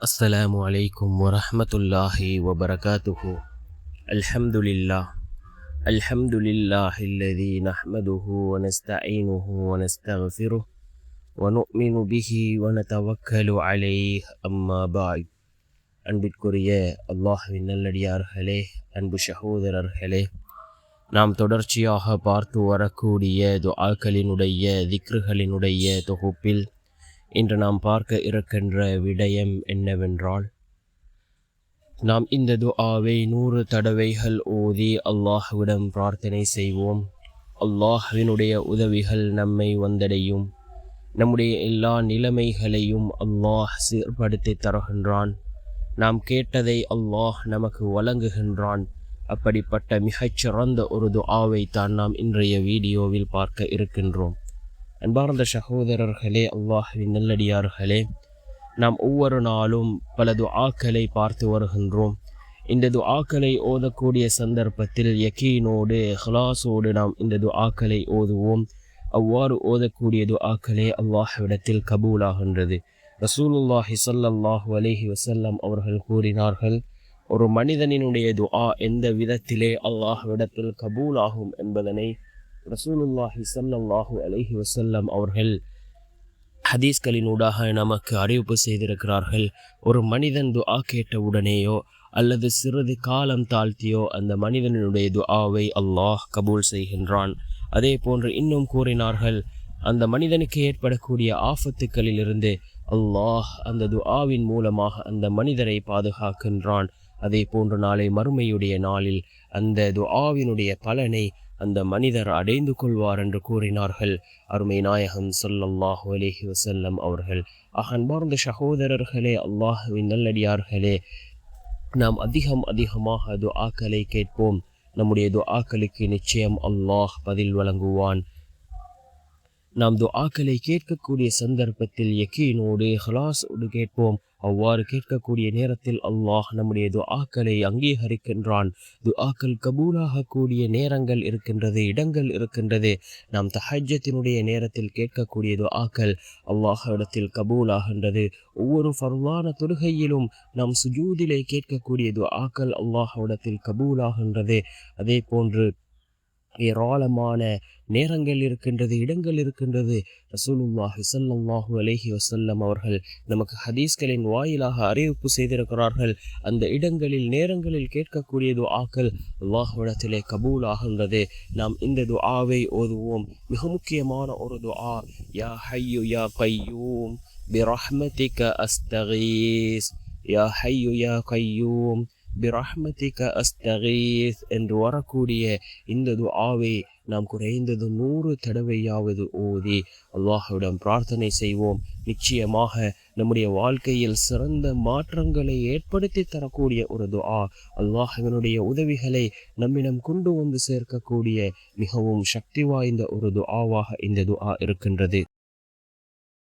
السلام عليكم ورحمة الله وبركاته. الحمد لله الذي نحمده ونستعينه ونستغفره ونؤمن به ونتوكل عليه. أما بعد. அன்பிற்குரிய அல்லாஹ்வின் நல்லடியார்களே, அன்பு சகோதரர்களே, நாம் தொடர்ச்சியாக பார்த்து வரக்கூடிய துஆக்களினுடைய திக்ருகளினுடைய தொகுப்பில் இன்று நாம் பார்க்க இருக்கின்ற விடயம் என்னவென்றால், நாம் இந்த துஆவை 100 தடவைகள் ஓதி அல்லாஹ்விடம் பிரார்த்தனை செய்வோம். அல்லாஹ்வினுடைய உதவிகள் நம்மை வந்தடையும். நம்முடைய எல்லா நிலைமைகளையும் அல்லாஹ் சீர்படுத்தி தருகின்றான். நாம் கேட்டதை அல்லாஹ் நமக்கு வழங்குகின்றான். அப்படிப்பட்ட மிகச்சிறந்த ஒரு துஆவை தான் நாம் இன்றைய வீடியோவில் பார்க்க இருக்கின்றோம். அன்பார்ந்த சகோதரர்களே, அல்லாஹ்வின் நல்லடியார்களே, நாம் ஒவ்வொரு நாளும் பல துஆக்களை பார்த்து வருகின்றோம். இந்த துஆக்களை ஓதக்கூடிய சந்தர்ப்பத்தில் யகீனோடு இஹ்லாஸோடு நாம் இந்த துஆக்களை ஓதுவோம். அவ்வாறு ஓதக்கூடிய துஆக்களே அல்லாஹ்விடத்தில் கபூலாகின்றது. ரசூலுல்லாஹி ஸல்லல்லாஹு அலைஹி வஸல்லம் அவர்கள் கூறினார்கள், ஒரு மனிதனினுடைய துஆ எந்த விதத்திலே அல்லாஹ்விடத்தில் கபூலாகும் என்பதனை ரசூலுல்லாஹி ஸல்லல்லாஹு அலைஹி வஸல்லம் அவர்கள் ஹதீஸ்களினூடாக நமக்கு அறிவிப்பு செய்திருக்கிறார்கள். ஒரு மனிதன் துஆ கேட்ட உடனேயோ அல்லது சிறிது காலம் தாழ்த்தியோ அந்த மனிதனுடைய துஆவை அல்லாஹ் கபூல் செய்கின்றான். அதே போன்று இன்னும் கூறினார்கள், அந்த மனிதனுக்கு ஏற்படக்கூடிய ஆபத்துக்களிலிருந்து அல்லாஹ் அந்த துஆவின் மூலமாக அந்த மனிதரை பாதுகாக்கின்றான். அதே போன்று நாளை மறுமையுடைய நாளில் அந்த துஆவினுடைய பலனை அந்த மனிதர் அடைந்து கொள்வார் என்று கூறினார்கள் அருமை நாயகம் ஸல்லல்லாஹு அலைஹி வஸல்லம் அவர்கள். அன்பார்ந்த சகோதரர்களே, அல்லாஹ்வின் நல்லடியார்களே, நாம் அதிகமாக துஆக்களை கேட்போம். நம்முடைய துஆக்களுக்கு நிச்சயம் அல்லாஹ் பதில் வழங்குவான். நாம் துஆக்களை கேட்கக்கூடிய சந்தர்ப்பத்தில் யகீனோடு இஹ்லாஸோடு கேட்போம். அவ்வாறு கேட்கக்கூடிய நேரத்தில் அல்லாஹ் நம்முடைய துஆக்களை அங்கீகரிக்கின்றான். துஆக்கள் கபூலாகக்கூடிய நேரங்கள் இருக்கின்றது, இடங்கள் இருக்கின்றது. நாம் தஹஜ்ஜத்தினுடைய நேரத்தில் கேட்கக்கூடிய துஆக்கள் அல்லாஹ்விடத்தில் கபூலாகின்றது. ஒவ்வொரு ஃபர்லான தொழுகையிலும் நாம் சுஜூதிலே கேட்கக்கூடிய துஆக்கள் அல்லாஹ்விடத்தில் கபூலாகின்றது. அதே போன்று ஏராளமான நேரங்கள் இருக்கின்றது, இடங்கள் இருக்கின்றது. ரசூலுல்லாஹி ஸல்லல்லாஹு அலைஹி வஸல்லம் அவர்கள் நமக்கு ஹதீஸ்களின் வாயிலாக அறிவிப்பு செய்திருக்கிறார்கள். அந்த இடங்களில் நேரங்களில் கேட்கக்கூடிய துஆக்கள் அல்லாஹ்விடத்திலே கபூல் ஆகின்றது. நாம் இந்த துஆவை ஓதுவோம். மிக முக்கியமான ஒரு துஆ, யா ஹய்யு யா கய்யூம் பிரஹ்மதிக அஸ்தகீஸ், யா ஹய்யு யா கய்யூம் பிரஹ்மதிக அஸ்தகீஸ் என்று வரக்கூடிய இந்த துஆவை நாம் குறைந்தது 100 தடவையாவது ஓதி அல்லாஹ்விடம் பிரார்த்தனை செய்வோம். நிச்சயமாக நம்முடைய வாழ்க்கையில் சிறந்த மாற்றங்களை ஏற்படுத்தி தரக்கூடிய ஒரு துஆ, அல்லாஹ்வினுடைய உதவிகளை நம்மிடம் கொண்டு வந்து சேர்க்கக்கூடிய மிகவும் சக்தி வாய்ந்த ஒரு துஆவாக இந்த துஆ இருக்கின்றது.